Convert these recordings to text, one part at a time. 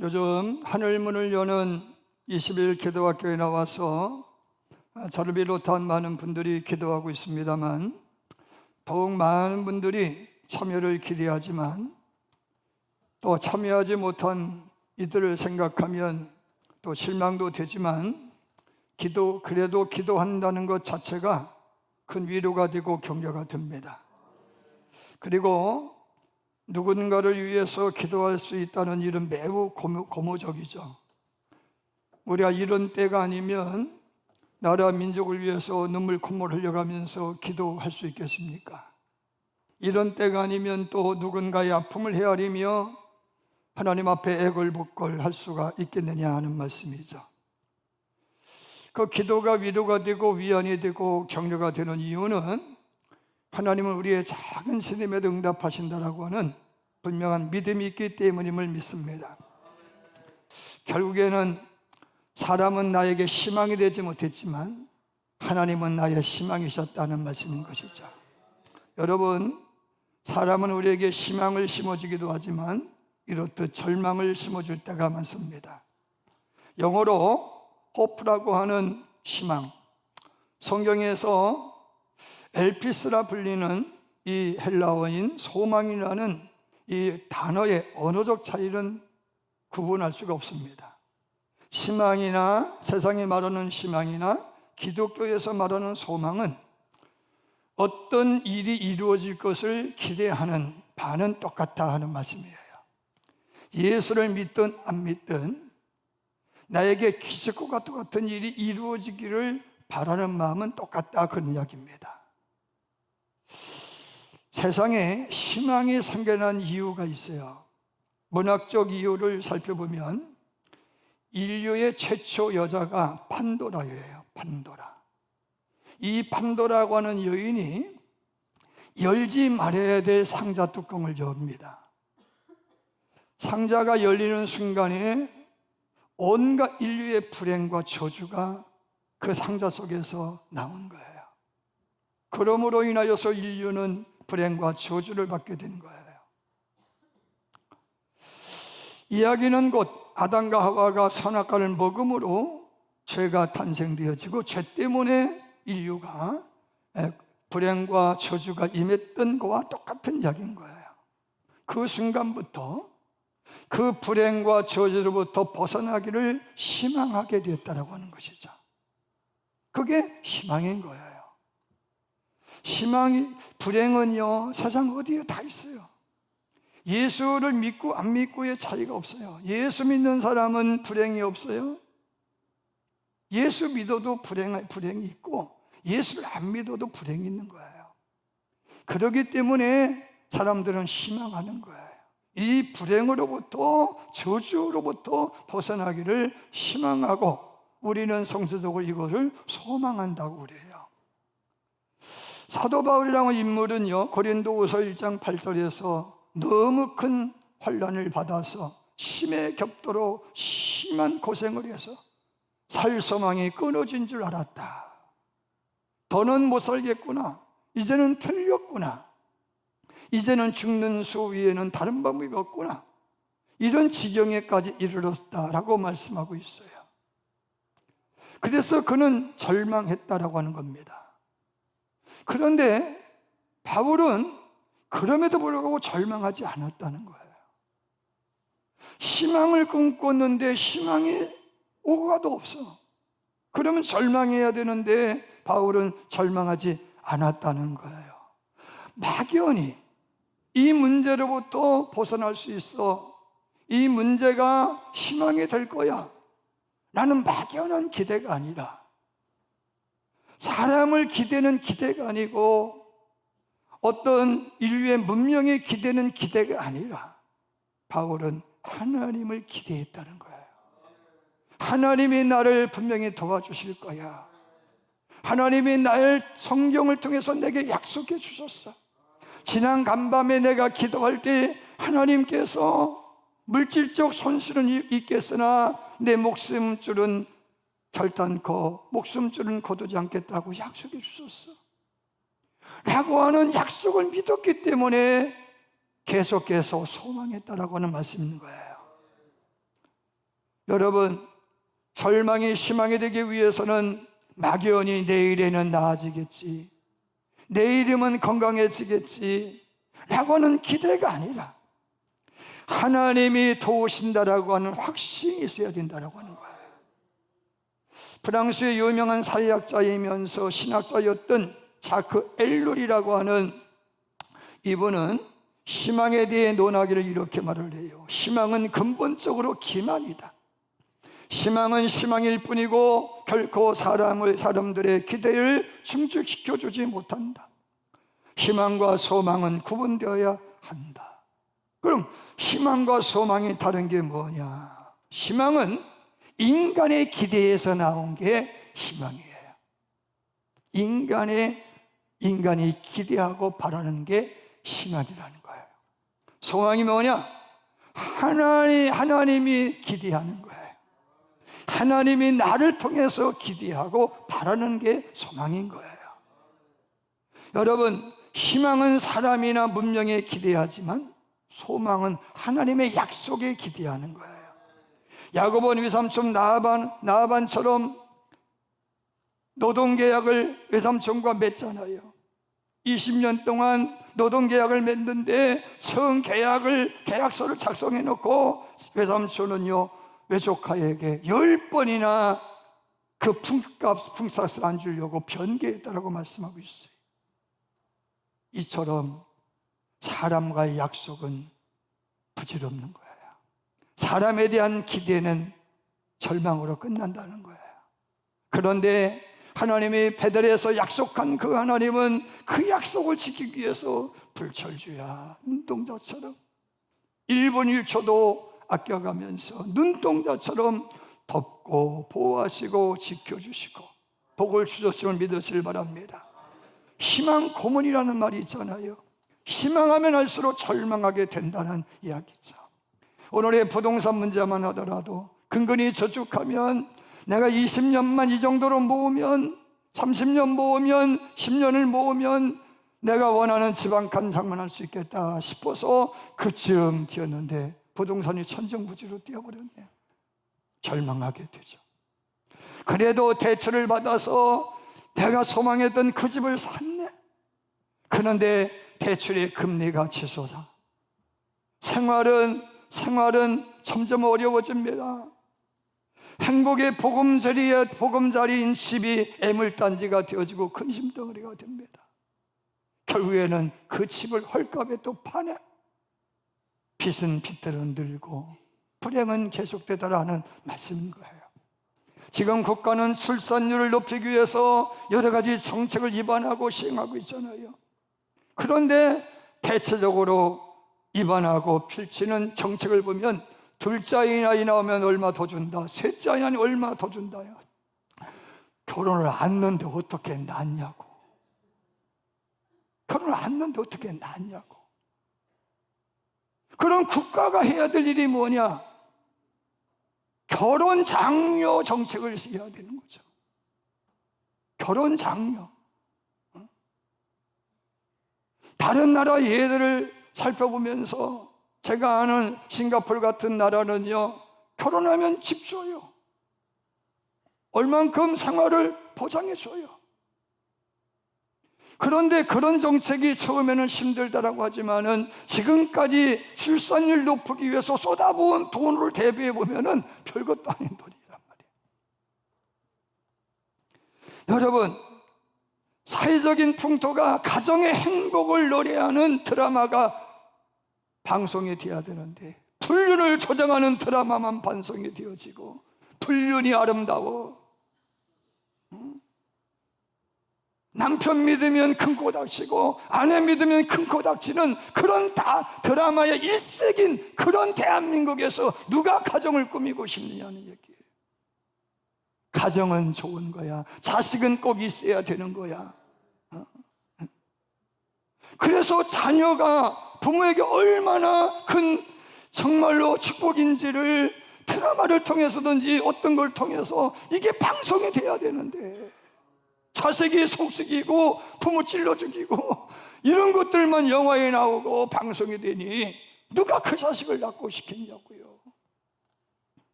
요즘 하늘문을 여는 20일 기도학교에 나와서 저를 비롯한 많은 분들이 기도하고 있습니다만, 더욱 많은 분들이 참여를 기대하지만 또 참여하지 못한 이들을 생각하면 또 실망도 되지만, 그래도 기도한다는 것 자체가 큰 위로가 되고 격려가 됩니다. 그리고 누군가를 위해서 기도할 수 있다는 일은 매우 고무적이죠. 우리가 이런 때가 아니면 나라 민족을 위해서 눈물 콧물 흘려가면서 기도할 수 있겠습니까? 이런 때가 아니면 또 누군가의 아픔을 헤아리며 하나님 앞에 애걸복걸할 수가 있겠느냐 하는 말씀이죠. 그 기도가 위로가 되고 위안이 되고 격려가 되는 이유는 하나님은 우리의 작은 신임에도 응답하신다라고 하는 분명한 믿음이 있기 때문임을 믿습니다. 결국에는 사람은 나에게 희망이 되지 못했지만 하나님은 나의 희망이셨다는 말씀인 것이죠. 여러분, 사람은 우리에게 희망을 심어주기도 하지만 이렇듯 절망을 심어줄 때가 많습니다. 영어로 hope라고 하는 희망, 성경에서 엘피스라 불리는 이 헬라어인 소망이라는 이 단어의 언어적 차이는 구분할 수가 없습니다. 희망이나 세상이 말하는 희망이나 기독교에서 말하는 소망은 어떤 일이 이루어질 것을 기대하는 바는 똑같다 하는 말씀이에요. 예수를 믿든 안 믿든 나에게 기적과 같은 일이 이루어지기를 바라는 마음은 똑같다, 그런 이야기입니다. 세상에 희망이 생겨난 이유가 있어요. 문학적 이유를 살펴보면 인류의 최초 여자가 판도라예요. 판도라. 이 판도라고 하는 여인이 열지 말아야 될 상자 뚜껑을 엽니다. 상자가 열리는 순간에 온갖 인류의 불행과 저주가 그 상자 속에서 나온 거예요. 그러므로 인하여서 인류는 불행과 저주를 받게 된 거예요. 이야기는 곧 아담과 하와가 선악과를 먹음으로 죄가 탄생되어지고 죄 때문에 인류가 불행과 저주가 임했던 것과 똑같은 이야기인 거예요. 그 순간부터 그 불행과 저주로부터 벗어나기를 희망하게 되었다라고 하는 것이죠. 그게 희망인 거예요. 불행은요, 세상 어디에 다 있어요. 예수를 믿고 안 믿고의 차이가 없어요. 예수 믿는 사람은 불행이 없어요. 예수 믿어도 불행이 있고 예수를 안 믿어도 불행이 있는 거예요. 그렇기 때문에 사람들은 희망하는 거예요. 이 불행으로부터, 저주로부터 벗어나기를 희망하고 우리는 성서적으로 이것을 소망한다고 그래요. 사도 바울이라는 인물은요, 고린도후서 1장 8절에서 너무 큰 환난을 받아서 심해 격도로 심한 고생을 해서 살 소망이 끊어진 줄 알았다. 더는 못 살겠구나. 이제는 틀렸구나. 이제는 죽는 수 위에는 다른 방법이 없구나. 이런 지경에까지 이르렀다라고 말씀하고 있어요. 그래서 그는 절망했다라고 하는 겁니다. 그런데 바울은 그럼에도 불구하고 절망하지 않았다는 거예요. 희망을 꿈꿨는데 희망이 오고 가도 없어. 그러면 절망해야 되는데 바울은 절망하지 않았다는 거예요. 막연히 이 문제로부터 벗어날 수 있어, 이 문제가 희망이 될 거야 라는 막연한 기대가 아니라, 사람을 기대는 기대가 아니고 어떤 인류의 문명에 기대는 기대가 아니라 바울은 하나님을 기대했다는 거예요. 하나님이 나를 분명히 도와주실 거야. 하나님이 나의 성경을 통해서 내게 약속해 주셨어. 지난 간밤에 내가 기도할 때 하나님께서 물질적 손실은 있겠으나 내 목숨줄은 결단코, 목숨줄은 거두지 않겠다고 약속해 주셨어 라고 하는 약속을 믿었기 때문에 계속해서 소망했다라고 하는 말씀인 거예요. 여러분, 절망이 희망이 되기 위해서는 막연히 내일에는 나아지겠지, 내일이면 건강해지겠지 라고 하는 기대가 아니라 하나님이 도우신다라고 하는 확신이 있어야 된다라고 하는 거예요. 프랑스의 유명한 사회학자이면서 신학자였던 자크 엘룰이라고 하는 이분은 희망에 대해 논하기를 이렇게 말을 해요. 희망은 근본적으로 기만이다. 희망은 희망일 뿐이고 결코 사람들의 기대를 충족시켜주지 못한다. 희망과 소망은 구분되어야 한다. 그럼 희망과 소망이 다른 게 뭐냐? 희망은 인간의 기대에서 나온 게 희망이에요. 인간이 기대하고 바라는 게 희망이라는 거예요. 소망이 뭐냐? 하나님이 기대하는 거예요. 하나님이 나를 통해서 기대하고 바라는 게 소망인 거예요. 여러분, 희망은 사람이나 문명에 기대하지만 소망은 하나님의 약속에 기대하는 거예요. 야고보는 외삼촌 나아반처럼 노동계약을 외삼촌과 맺잖아요. 20년 동안 노동계약을 맺는데 처음 계약서를 작성해 놓고 외삼촌은요, 외조카에게 10번이나 그 품삯을 안 주려고 변개했다라고 말씀하고 있어요. 이처럼 사람과의 약속은 부질없는 거예요. 사람에 대한 기대는 절망으로 끝난다는 거예요. 그런데 하나님이 베들에서 약속한 그 하나님은 그 약속을 지키기 위해서 불철주야 눈동자처럼 1분 1초도 아껴가면서 눈동자처럼 덮고 보호하시고 지켜주시고 복을 주셨음을 믿으시길 바랍니다. 희망 고문이라는 말이 있잖아요. 희망하면 할수록 절망하게 된다는 이야기죠. 오늘의 부동산 문제만 하더라도 근근히 저축하면 내가 20년만 이 정도로 모으면, 30년 모으면, 10년을 모으면 내가 원하는 집 한 칸 장만할 수 있겠다 싶어서 그쯤 뛰었는데 부동산이 천정부지로 뛰어버렸네요. 절망하게 되죠. 그래도 대출을 받아서 내가 소망했던 그 집을 샀네. 그런데 대출의 금리가 치솟아 생활은 점점 어려워집니다. 행복의 보금자리인 집이 애물단지가 되어지고 근심덩어리가 됩니다. 결국에는 그 집을 헐값에 또 파네. 빚은 빚대로 늘고 불행은 계속되더라는 말씀인 거예요. 지금 국가는 출산율을 높이기 위해서 여러 가지 정책을 입안하고 시행하고 있잖아요. 그런데 대체적으로 입안하고 펼치는 정책을 보면 둘째 아이 나오면 얼마 더 준다, 셋째 아이 얼마 더 준다요. 결혼을 안 했는데 어떻게 낳냐고. 결혼을 안 했는데 어떻게 낳냐고. 그럼 국가가 해야 될 일이 뭐냐? 결혼 장려 정책을 해야 되는 거죠. 결혼 장려. 다른 나라 예들을 살펴보면서 제가 아는 싱가포르 같은 나라는요, 결혼하면 집 줘요. 얼만큼 생활을 보장해 줘요. 그런데 그런 정책이 처음에는 힘들다라고 하지만은 지금까지 출산율 높이기 위해서 쏟아부은 돈을 대비해 보면은 별것도 아닌 돈이란 말이에요. 여러분, 사회적인 풍토가 가정의 행복을 노래하는 드라마가 방송이 되어야 되는데 불륜을 조장하는 드라마만 방송이 되어지고 불륜이 아름다워. 남편 믿으면 큰 코 닥치고 아내 믿으면 큰 코 닥치는 그런 드라마의 일색인 그런 대한민국에서 누가 가정을 꾸미고 싶느냐는 얘기예요. 가정은 좋은 거야. 자식은 꼭 있어야 되는 거야. 그래서 자녀가 부모에게 얼마나 큰 정말로 축복인지를 드라마를 통해서든지 어떤 걸 통해서 이게 방송이 돼야 되는데 자식이 속썩이고 부모 찔러 죽이고 이런 것들만 영화에 나오고 방송이 되니 누가 그 자식을 낳고 시켰냐고요.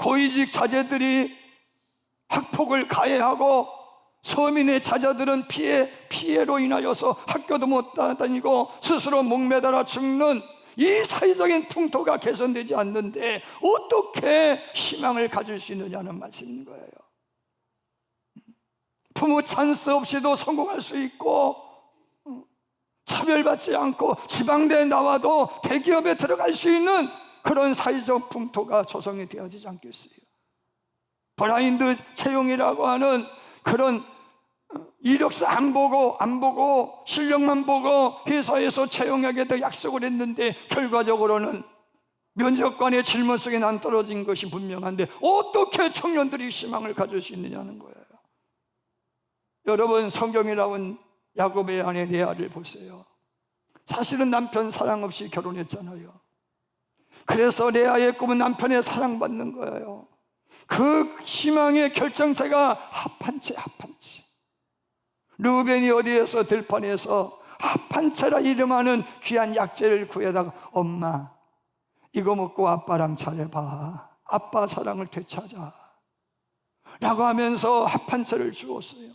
고위직 자제들이 학폭을 가해하고 서민의 자녀들은 피해로 인하여서 학교도 못 다니고 스스로 목매달아 죽는 이 사회적인 풍토가 개선되지 않는데 어떻게 희망을 가질 수 있느냐는 말씀인 거예요. 부모 찬스 없이도 성공할 수 있고, 차별받지 않고 지방대에 나와도 대기업에 들어갈 수 있는 그런 사회적 풍토가 조성이 되어지지 않겠어요? 블라인드 채용이라고 하는 그런 이력서 안 보고 실력만 보고 회사에서 채용하겠다 약속을 했는데 결과적으로는 면접관의 질문 속에 난 떨어진 것이 분명한데 어떻게 청년들이 희망을 가질 수 있느냐는 거예요. 여러분, 성경에 나온 야곱의 아내 레아를 보세요. 사실은 남편 사랑 없이 결혼했잖아요. 그래서 레아의 꿈은 남편의 사랑받는 거예요. 그 희망의 결정체가 합한채. 르우벤이 어디에서 들판에서 합한채라 이름하는 귀한 약재를 구해다가 엄마 이거 먹고 아빠랑 잘해봐, 아빠 사랑을 되찾아 라고 하면서 합한채를 주었어요.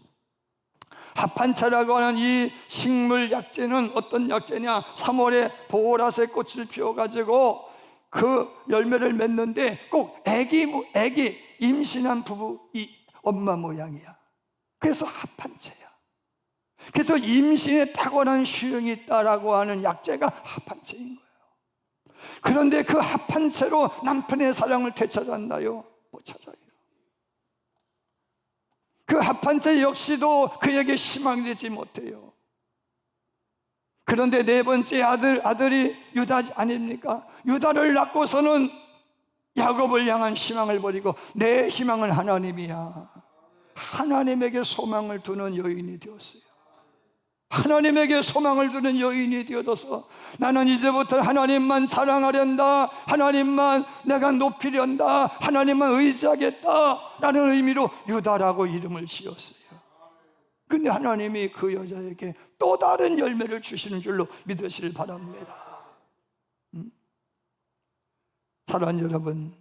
합한채라고 하는 이 식물 약재는 어떤 약재냐, 3월에 보라색 꽃을 피워가지고 그 열매를 맺는데 꼭 애기 임신한 부부 이 엄마 모양이야. 그래서 합한채야. 그래서 임신에 탁월한 효능이 있다라고 하는 약재가 합한채인 거예요. 그런데 그 합한채로 남편의 사랑을 되찾았나요? 못 찾아요. 그 합한채 역시도 그에게 희망이 되지 못해요. 그런데 네 번째 아들이 유다 아닙니까? 유다를 낳고서는 야곱을 향한 희망을 버리고 내 희망은 하나님이야. 하나님에게 소망을 두는 여인이 되었어요. 하나님에게 소망을 두는 여인이 되어서 나는 이제부터 하나님만 사랑하련다, 하나님만 내가 높이련다, 하나님만 의지하겠다 라는 의미로 유다라고 이름을 지었어요. 근데 하나님이 그 여자에게 또 다른 열매를 주시는 줄로 믿으시길 바랍니다. 사랑하는 여러분,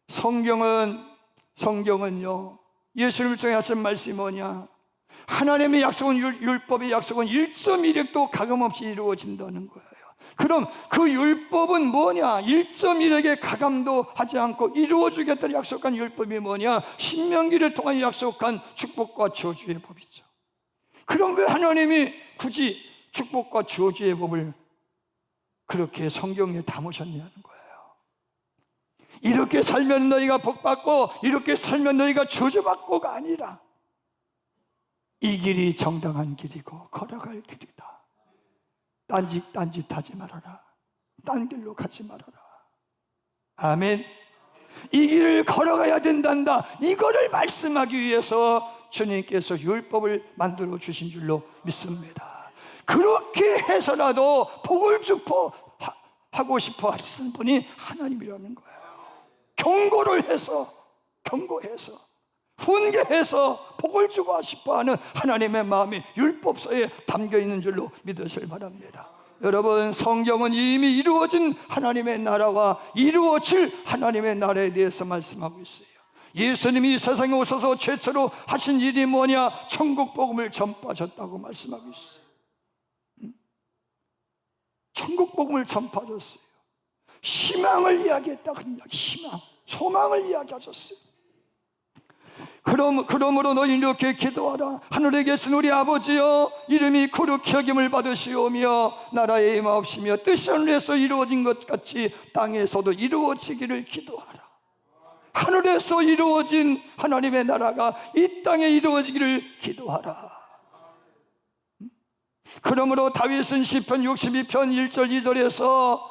성경은요 예수님을 통해 하신 말씀이 뭐냐, 하나님의 약속은 율법의 약속은 1.1획도 가감없이 이루어진다는 거예요. 그럼 그 율법은 뭐냐? 1.1획의 가감도 하지 않고 이루어주겠다고 약속한 율법이 뭐냐? 신명기를 통해 약속한 축복과 저주의 법이죠. 그럼 왜 하나님이 굳이 축복과 저주의 법을 그렇게 성경에 담으셨냐는 거예요. 이렇게 살면 너희가 복받고 이렇게 살면 너희가 저주받고가 아니라 이 길이 정당한 길이고 걸어갈 길이다. 딴짓하지 말아라. 딴 길로 가지 말아라. 아멘. 이 길을 걸어가야 된단다. 이거를 말씀하기 위해서 주님께서 율법을 만들어 주신 줄로 믿습니다. 그렇게 해서라도 복을 하고 싶어 하시는 분이 하나님이라는 거예요. 경고해서 훈계해서 복을 주고 싶어하는 하나님의 마음이 율법서에 담겨 있는 줄로 믿으시길 바랍니다. 여러분, 성경은 이미 이루어진 하나님의 나라와 이루어질 하나님의 나라에 대해서 말씀하고 있어요. 예수님이 이 세상에 오셔서 최초로 하신 일이 뭐냐? 천국 복음을 전파하셨다고 말씀하고 있어요. 천국 복음을 전파하셨어요. 희망을 이야기했다. 그냥 희망, 소망을 이야기하셨어요. 그러므로 너희 이렇게 기도하라. 하늘에 계신 우리 아버지여, 이름이 거룩히 여김을 받으시오며 나라에 임하옵시며 뜻이 하늘에서 이루어진 것 같이 땅에서도 이루어지기를 기도하라. 하늘에서 이루어진 하나님의 나라가 이 땅에 이루어지기를 기도하라. 그러므로 다윗은 시편 62편 1절 2절에서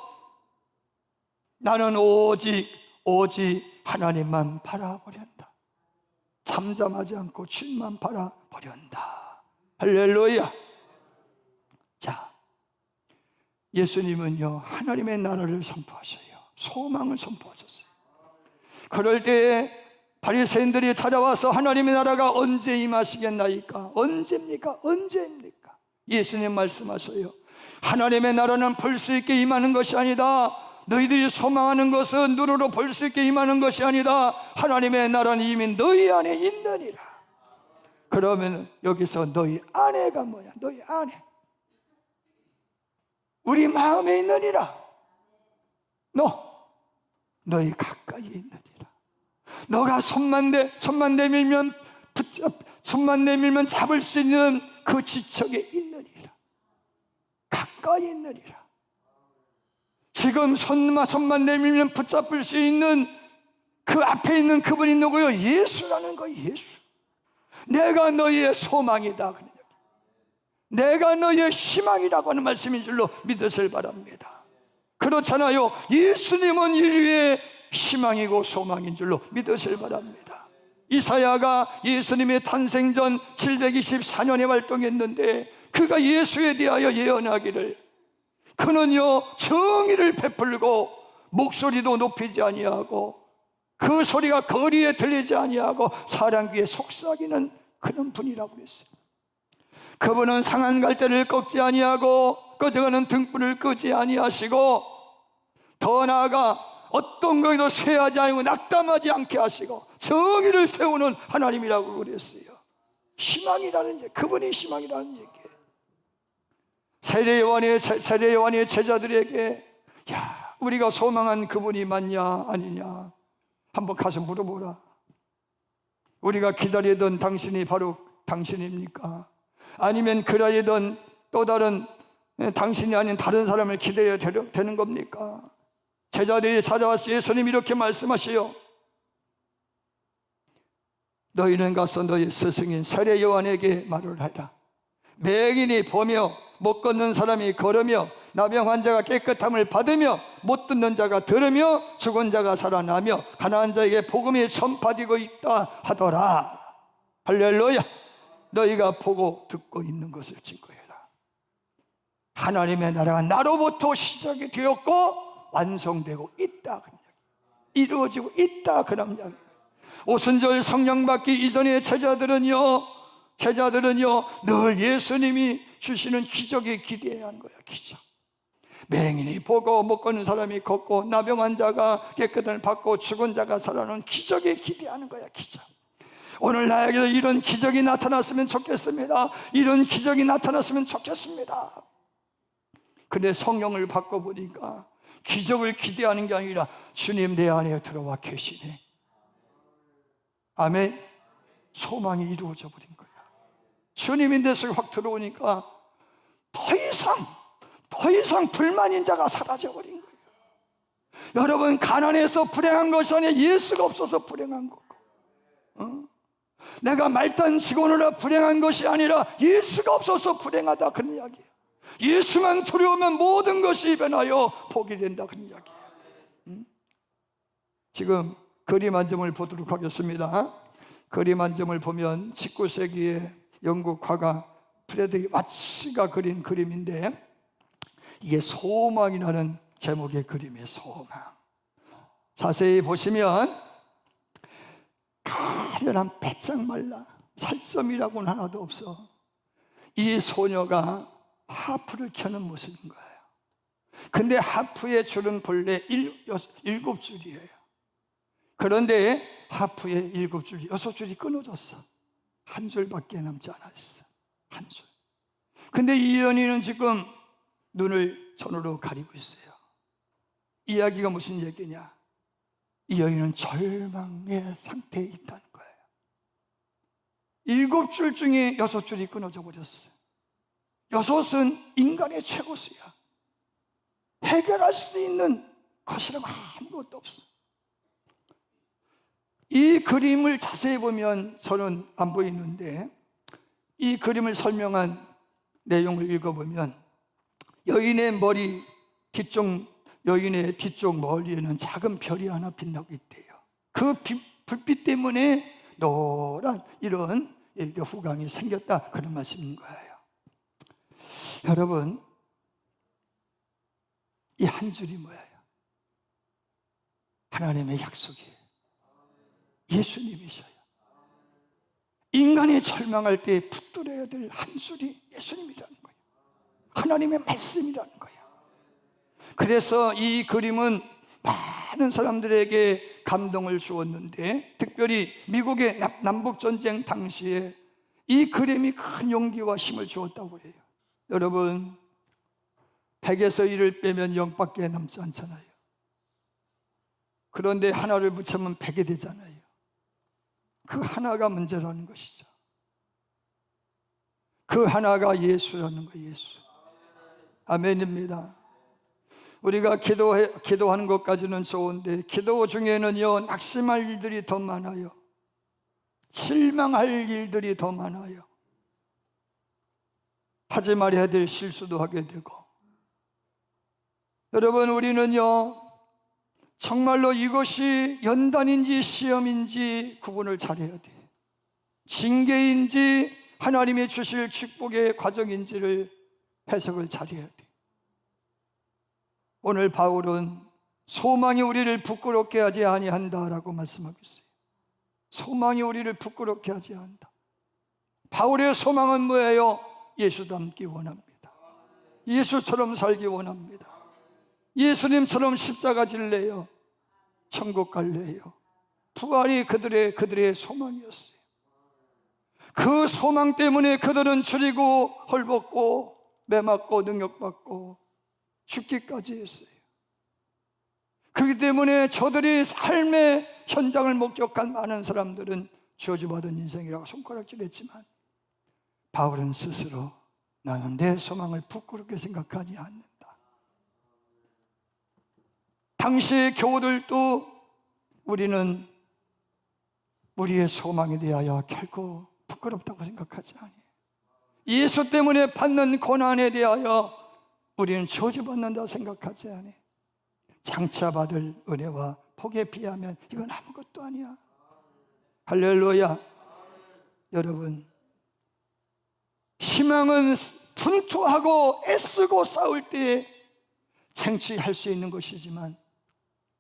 나는 오직 하나님만 바라보련다. 잠잠하지 않고 주님만 바라보련다. 할렐루야. 자, 예수님은요 하나님의 나라를 선포하셔요. 소망을 선포하셨어요. 그럴 때에 바리새인들이 찾아와서 하나님의 나라가 언제 임하시겠나이까? 언제입니까? 예수님 말씀하셔요. 하나님의 나라는 볼 수 있게 임하는 것이 아니다. 너희들이 소망하는 것은 눈으로 볼 수 있게 임하는 것이 아니다. 하나님의 나라는 이미 너희 안에 있느니라. 그러면 여기서 너희 안에가 뭐야? 너희 안에, 우리 마음에 있느니라. 너희 가까이 있느니라. 너가 손만 내밀면 잡을 수 있는 그 지척에 있느니라. 가까이 있느니라. 지금 손만 내밀면 붙잡을 수 있는 그 앞에 있는 그분이 누구요? 예수라는 거예요. 예수. 내가 너희의 소망이다. 내가 너희의 희망이라고 하는 말씀인 줄로 믿으실 바랍니다. 그렇잖아요. 예수님은 인류의 희망이고 소망인 줄로 믿으실 바랍니다. 이사야가 예수님의 탄생 전 724년에 활동했는데 그가 예수에 대하여 예언하기를, 그는요 정의를 베풀고 목소리도 높이지 아니하고 그 소리가 거리에 들리지 아니하고 사람 귀에 속삭이는 그런 분이라고 그랬어요. 그분은 상한 갈대를 꺾지 아니하고 꺼져가는 등불을 끄지 아니하시고, 더 나아가 어떤 것에도 쇠하지 않고 낙담하지 않게 하시고 정의를 세우는 하나님이라고 그랬어요. 희망이라는 얘기, 그분이 희망이라는 얘기예요. 세례 요한의 제자들에게 야, 우리가 소망한 그분이 맞냐 아니냐 한번 가서 물어보라. 우리가 기다리던 당신이 바로 당신입니까? 아니면 기다리던 또 다른 당신이 아닌 다른 사람을 기다려야 되는 겁니까? 제자들이 찾아와서 예수님이 이렇게 말씀하셔요. 너희는 가서 너희 스승인 세례 요한에게 말을 하라. 맹인이 보며 못 걷는 사람이 걸으며 나병 환자가 깨끗함을 받으며 못 듣는 자가 들으며 죽은 자가 살아나며 가난한 자에게 복음이 전파되고 있다 하더라. 할렐루야. 너희가 보고 듣고 있는 것을 증거해라. 하나님의 나라가 나로부터 시작이 되었고 완성되고 있다, 이루어지고 있다, 그런 이야기. 오순절 성령 받기 이전의 제자들은요 늘 예수님이 주시는 기적에 기대하는 거야. 기적. 맹인이 보고 못 걷는 사람이 걷고 나병 환자가 깨끗함을 받고 죽은 자가 살아나는 기적에 기대하는 거야. 기적. 오늘 나에게도 이런 기적이 나타났으면 좋겠습니다. 이런 기적이 나타났으면 좋겠습니다. 근데 성령을 받고 보니까 기적을 기대하는 게 아니라 주님 내 안에 들어와 계시네. 아멘. 소망이 이루어져 버린 거야. 주님이 내 속에 확 들어오니까 더 이상 불만인 자가 사라져 버린 거예요. 여러분, 가난해서 불행한 것이 아니라 예수가 없어서 불행한 거고, 내가 말단 직원으로 불행한 것이 아니라 예수가 없어서 불행하다, 그런 이야기예요. 예수만 들어오면 모든 것이 변하여 복이 된다, 그런 이야기예요. 지금 그림 한 점을 보도록 하겠습니다. 그림 한 점을 보면 19세기의 영국 화가 프레드릭 와츠가 그린 그림인데, 이게 소망이라는 제목의 그림이에요. 소망. 자세히 보시면 가련한 배짱 말라 살점이라고는 하나도 없어. 이 소녀가 하프를 켜는 모습인 거예요. 근데 하프의 줄은 본래 7줄이에요. 그런데 하프의 7줄이 6줄이 끊어졌어. 한 줄밖에 남지 않았어. 한 줄. 근데 이 연인은 지금 눈을 손으로 가리고 있어요. 이야기가 무슨 얘기냐? 이 여인은 절망의 상태에 있다는 거예요. 7줄 중에 6줄이 끊어져 버렸어요. 6은 인간의 최고수야. 해결할 수 있는 것이라고 아무것도 없어. 이 그림을 자세히 보면 저는 안 보이는데, 이 그림을 설명한 내용을 읽어보면 여인의 뒤쪽 머리에는 작은 별이 하나 빛나고 있대요. 그 불빛 때문에 노란 이런 후광이 생겼다, 그런 말씀인 거예요. 여러분, 이 한 줄이 뭐예요? 하나님의 약속이에요. 예수님이셔요. 인간이 절망할 때 붙들어야 될 한 줄이 예수님이라는 거예요. 하나님의 말씀이라는 거예요. 그래서 이 그림은 많은 사람들에게 감동을 주었는데, 특별히 미국의 남북전쟁 당시에 이 그림이 큰 용기와 힘을 주었다고 그래요. 여러분, 100에서 1을 빼면 0밖에 남지 않잖아요. 그런데 하나를 붙이면 100이 되잖아요. 그 하나가 문제라는 것이죠. 그 하나가 예수라는 거예요. 예수. 아멘입니다. 우리가 기도하는 것까지는 좋은데, 기도 중에는요, 낙심할 일들이 더 많아요. 실망할 일들이 더 많아요. 하지 말아야 될 실수도 하게 되고. 여러분, 우리는요, 정말로 이것이 연단인지 시험인지 구분을 잘해야 돼요. 징계인지 하나님이 주실 축복의 과정인지를 해석을 잘해야 돼요. 오늘 바울은 소망이 우리를 부끄럽게 하지 아니한다라고 말씀하고 있어요. 소망이 우리를 부끄럽게 하지 않는다. 바울의 소망은 뭐예요? 예수 닮기 원합니다. 예수처럼 살기 원합니다. 예수님처럼 십자가 질래요. 천국 갈래요. 부활이 그들의 소망이었어요. 그 소망 때문에 그들은 줄이고 헐벗고 매맞고 능력받고 죽기까지 했어요. 그렇기 때문에 저들이 삶의 현장을 목격한 많은 사람들은 저주받은 인생이라고 손가락질했지만, 바울은 스스로 나는 내 소망을 부끄럽게 생각하지 않는다. 당시의 교우들도 우리는 우리의 소망에 대하여 결코 부끄럽다고 생각하지 않아요. 예수 때문에 받는 고난에 대하여 우리는 저주받는다 생각하지 않아요. 장차 받을 은혜와 복에 비하면 이건 아무것도 아니야. 할렐루야. 여러분, 희망은 분투하고 애쓰고 싸울 때 쟁취할 수 있는 것이지만,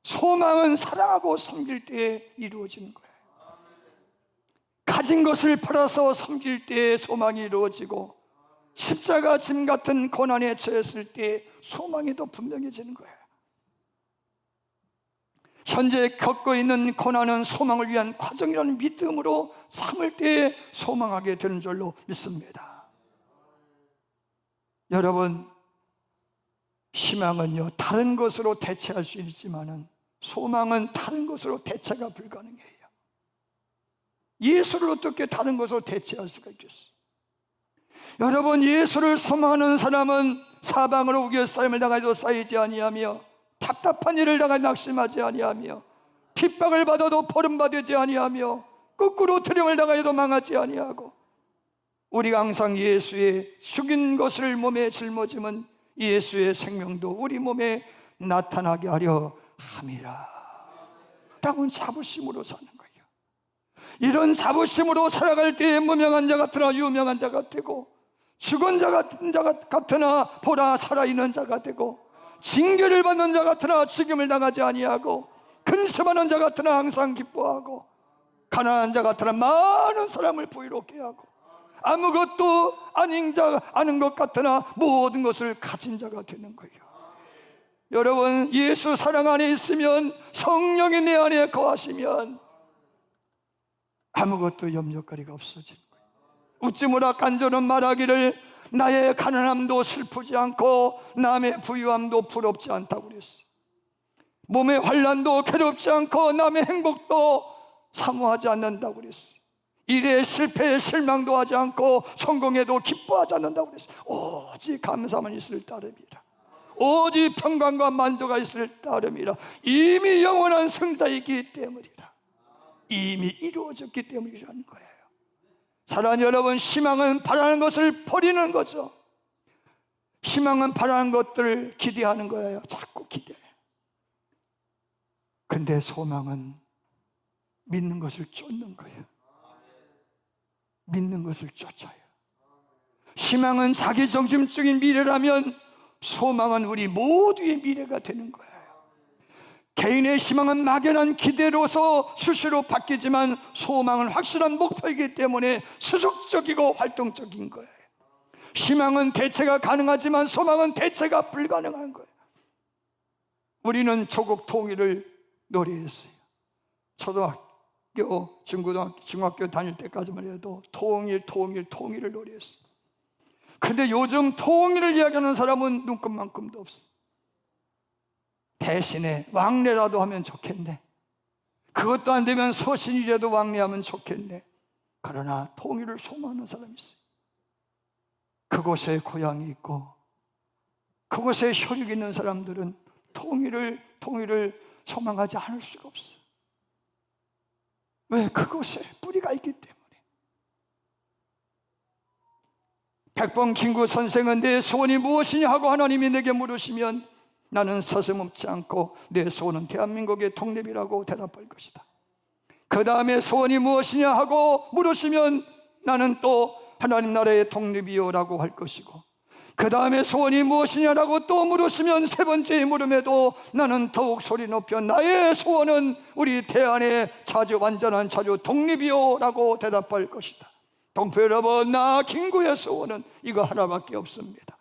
소망은 사랑하고 섬길 때 이루어지는 거예요. 가진 것을 팔아서 섬길 때 소망이 이루어지고, 십자가 짐 같은 고난에 처했을 때 소망이 더 분명해지는 거예요. 현재 겪고 있는 고난은 소망을 위한 과정이라는 믿음으로 삼을 때 소망하게 되는 줄로 믿습니다. 여러분, 희망은요, 다른 것으로 대체할 수 있지만은 소망은 다른 것으로 대체가 불가능해요. 예수를 어떻게 다른 것으로 대체할 수가 있겠어요? 여러분, 예수를 소망하는 사람은 사방으로 우겨싸임을 당하여도 쌓이지 아니하며, 답답한 일을 당하여 낙심하지 아니하며, 핍박을 받아도 버림받지 아니하며, 거꾸로 트림을 당하여도 망하지 아니하고, 우리가 항상 예수의 죽인 것을 몸에 짊어지면 예수의 생명도 우리 몸에 나타나게 하려 함이라 라고 자부심으로 사는 거예요. 이런 자부심으로 살아갈 때에 무명한 자 같으나 유명한 자가 되고, 죽은 자 같으나 보라 살아있는 자가 되고, 징계를 받는 자 같으나 죽임을 당하지 아니하고, 근심하는 자 같으나 항상 기뻐하고, 가난한 자 같으나 많은 사람을 부유롭게 하고, 아무것도 아닌 것 같으나 모든 것을 가진 자가 되는 거예요. 여러분, 예수 사랑 안에 있으면, 성령이 내 안에 거하시면 아무것도 염려거리가 없어지는 거예요. 웃지 마라 간절은 말하기를 나의 가난함도 슬프지 않고 남의 부유함도 부럽지 않다고 그랬어요. 몸의 환난도 괴롭지 않고 남의 행복도 사모하지 않는다고 그랬어요. 일에 실패에 실망도 하지 않고 성공에도 기뻐하지 않는다고 그랬어요. 오직 감사만 있을 따름이라. 오직 평강과 만족이 있을 따름이라. 이미 영원한 승자이기 때문이라. 이미 이루어졌기 때문이라는 거예요. 사랑하는 여러분, 희망은 바라는 것을 버리는 거죠. 희망은 바라는 것들을 기대하는 거예요. 자꾸 기대. 근데 소망은 믿는 것을 쫓는 거예요. 믿는 것을 쫓아요. 희망은 자기 중심적인 미래라면 소망은 우리 모두의 미래가 되는 거예요. 개인의 희망은 막연한 기대로서 수시로 바뀌지만, 소망은 확실한 목표이기 때문에 수속적이고 활동적인 거예요. 희망은 대체가 가능하지만 소망은 대체가 불가능한 거예요. 우리는 조국 통일을 노래했어요. 초등학교, 중학교 다닐 때까지만 해도 통일을 노래했어요. 근데 요즘 통일을 이야기하는 사람은 눈끝만큼도 없어. 대신에 왕래라도 하면 좋겠네. 그것도 안 되면 서신이라도 왕래하면 좋겠네. 그러나 통일을 소망하는 사람이 있어요. 그곳에 고향이 있고 그곳에 혈육이 있는 사람들은 통일을 소망하지 않을 수가 없어요. 왜? 그곳에 뿌리가 있기 때문에. 백범킹구 선생은 내 소원이 무엇이냐 하고 하나님이 내게 물으시면 나는 서슴없지 않고 내 소원은 대한민국의 독립이라고 대답할 것이다. 그 다음에 소원이 무엇이냐 하고 물으시면 나는 또 하나님 나라의 독립이요 라고 할 것이고, 그 다음에 소원이 무엇이냐라고 또 물으시면 세 번째 물음에도 나는 더욱 소리 높여 나의 소원은 우리 대한의 완전한 자주 독립이요 라고 대답할 것이다. 동포 여러분, 나 김구의 소원은 이거 하나밖에 없습니다.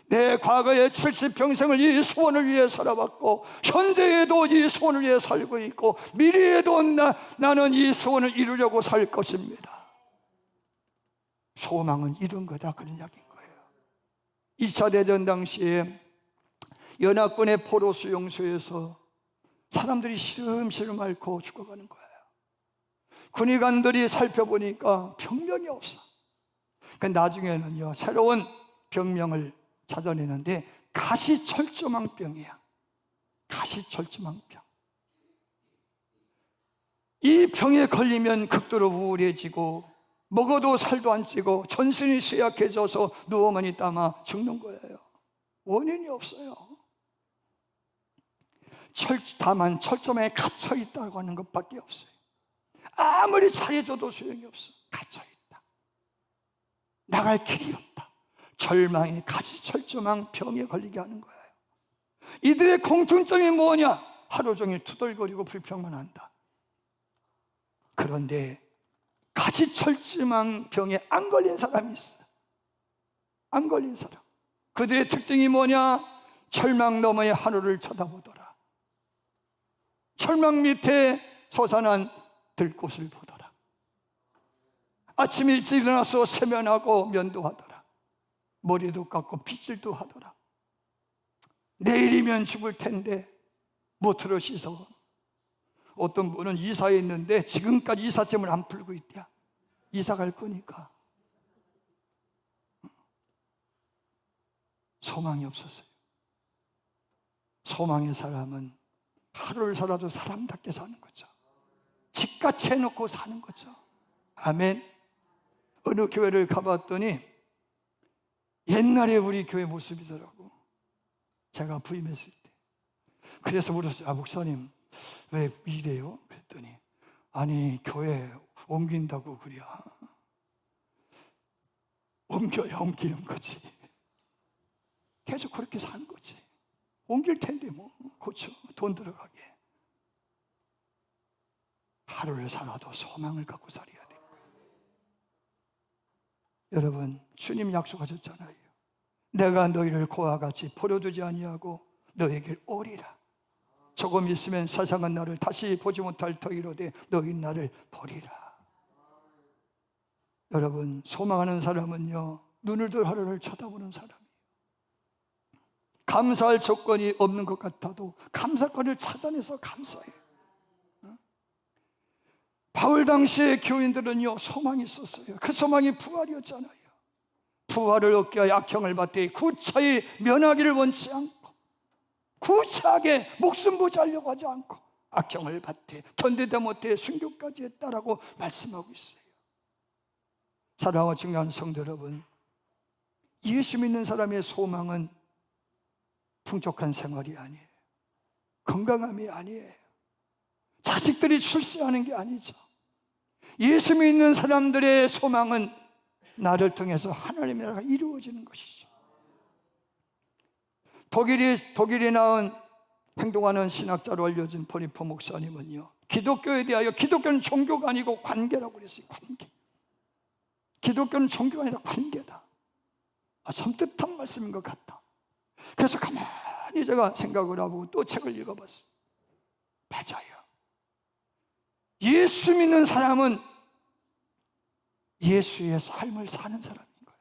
내 과거의 70평생을 이 소원을 위해 살아왔고 현재에도 이 소원을 위해 살고 있고 미래에도 나는 이 소원을 이루려고 살 것입니다. 소망은 이룬 거다, 그런 이야기인 거예요. 2차 대전 당시에 연합군의 포로 수용소에서 사람들이 시름시름 앓고 죽어가는 거예요. 군의관들이 살펴보니까 병명이 없어. 나중에는요, 새로운 병명을 찾아내는데 가시철조망병이야. 가시철조망병. 이 병에 걸리면 극도로 우울해지고 먹어도 살도 안 찌고 전신이 쇠약해져서 누워만 있다가 죽는 거예요. 원인이 없어요. 다만 철조망에 갇혀 있다고 하는 것밖에 없어요. 아무리 잘해줘도 소용이 없어. 갇혀 있다. 나갈 길이 없다. 절망의 가시철조망 병에 걸리게 하는 거예요. 이들의 공통점이 뭐냐? 하루 종일 투덜거리고 불평만 한다. 그런데 가시철조망 병에 안 걸린 사람이 있어요. 안 걸린 사람. 그들의 특징이 뭐냐? 철망 너머의 하늘을 쳐다보더라. 철망 밑에 솟아난 들꽃을 보더라. 아침 일찍 일어나서 세면하고 면도하더라. 머리도 깎고 빗질도 하더라. 내일이면 죽을 텐데 모트로 씻어. 어떤 분은 이사했는데 지금까지 이삿짐을 안 풀고 있대요. 이사 갈 거니까. 소망이 없었어요. 소망의 사람은 하루를 살아도 사람답게 사는 거죠. 집같이 해놓고 사는 거죠. 아멘. 어느 교회를 가봤더니 옛날에 우리 교회 모습이더라고. 제가 부임했을 때. 그래서 물었어요. 목사님 왜 이래요? 그랬더니 아니 교회 옮긴다고 그래. 옮기는 거지. 계속 그렇게 사는 거지. 옮길 텐데 뭐 고쳐 돈 들어가게. 하루를 살아도 소망을 갖고 살아야 돼. 여러분, 주님 약속하셨잖아요. 내가 너희를 고와 같이 버려두지 아니하고 너에게 오리라. 조금 있으면 세상은 나를 다시 보지 못할 터이로되 너희 나를 보리라. 여러분, 소망하는 사람은요, 눈을 들 하루를 쳐다보는 사람이에요. 감사할 조건이 없는 것 같아도 감사권을 찾아내서 감사해요. 바울 당시의 교인들은요, 소망이 있었어요. 그 소망이 부활이었잖아요. 부활을 얻기 위하여 악형을 받되 구차히 면하기를 원치 않고 구차하게 목숨 부지하려고 하지 않고 악형을 받되 견디다 못해 순교까지 했다라고 말씀하고 있어요. 사랑하고 중요한 성도 여러분, 예수 믿는 사람의 소망은 풍족한 생활이 아니에요. 건강함이 아니에요. 자식들이 출세하는 게 아니죠. 예수 믿는 사람들의 소망은 나를 통해서 하나님의 나라가 이루어지는 것이죠. 독일에 나온 행동하는 신학자로 알려진 보니퍼 목사님은요, 기독교에 대하여 기독교는 종교가 아니고 관계라고 그랬어요. 관계. 기독교는 종교가 아니라 관계다. 섬뜩한 말씀인 것 같다. 그래서 가만히 가만히 제가 생각을 하고 또 책을 읽어봤어요. 맞아요. 예수 믿는 사람은 예수의 삶을 사는 사람인 거예요.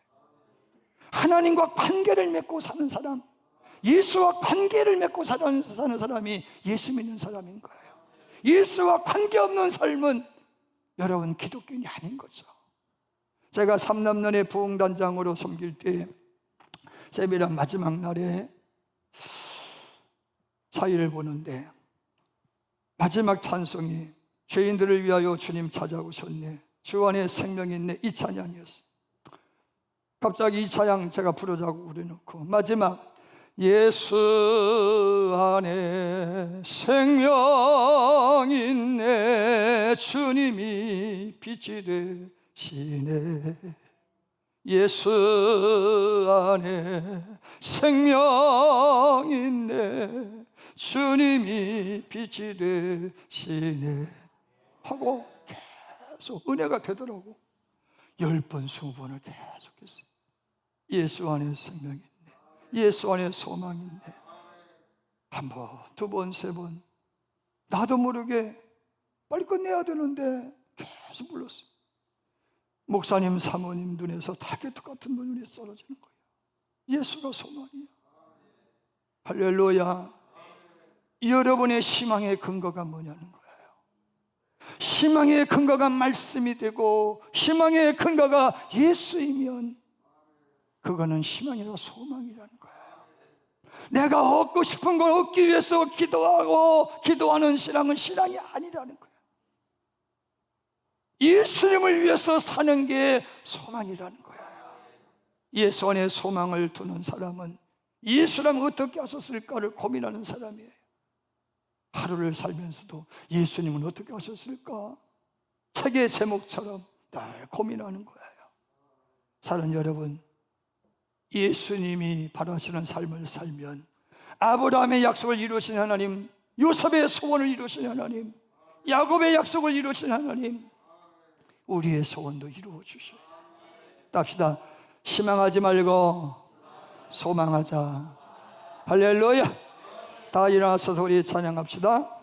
하나님과 관계를 맺고 사는 사람, 예수와 관계를 맺고 사는 사람이 예수 믿는 사람인 거예요. 예수와 관계없는 삶은 여러분 기독교인이 아닌 거죠. 제가 삼남년의 부흥단장으로 섬길 때 세배랑 마지막 날에 사회를 보는데 마지막 찬송이 죄인들을 위하여 주님 찾아오셨네, 주 안에 생명이 있네, 이 찬양이었어요. 갑자기 이 찬양 제가 부르자고 그래놓고 마지막 예수 안에 생명 있네, 주님이 빛이 되시네, 예수 안에 생명 있네, 주님이 빛이 되시네 하고 계속 은혜가 되더라고. 10번, 20번을 계속했어요. 예수 안에 생명이 있네, 예수 안에 소망이 있네. 한 번, 두 번, 세 번, 나도 모르게 빨리 끝내야 되는데 계속 불렀어요. 목사님, 사모님 눈에서 타겟 같은 눈이 쏟아지는 거예요. 예수가 소망이야. 할렐루야. 여러분의 희망의 근거가 뭐냐는 거예요. 희망의 근거가 말씀이 되고 희망의 근거가 예수이면 그거는 희망이라 소망이라는 거예요. 내가 얻고 싶은 걸 얻기 위해서 기도하고 기도하는 신앙은 신앙이 아니라는 거예요. 예수님을 위해서 사는 게 소망이라는 거예요. 예수 안에 소망을 두는 사람은 예수라면 어떻게 하셨을까를 고민하는 사람이에요. 하루를 살면서도 예수님은 어떻게 하셨을까? 책의 제목처럼 늘 고민하는 거예요. 사랑하는 여러분, 예수님이 바라시는 삶을 살면 아브라함의 약속을 이루신 하나님, 요셉의 소원을 이루신 하나님, 야곱의 약속을 이루신 하나님, 우리의 소원도 이루어 주셔요. 답시다. 희망하지 말고 소망하자. 할렐루야. 다 일어나서 우리 찬양합시다.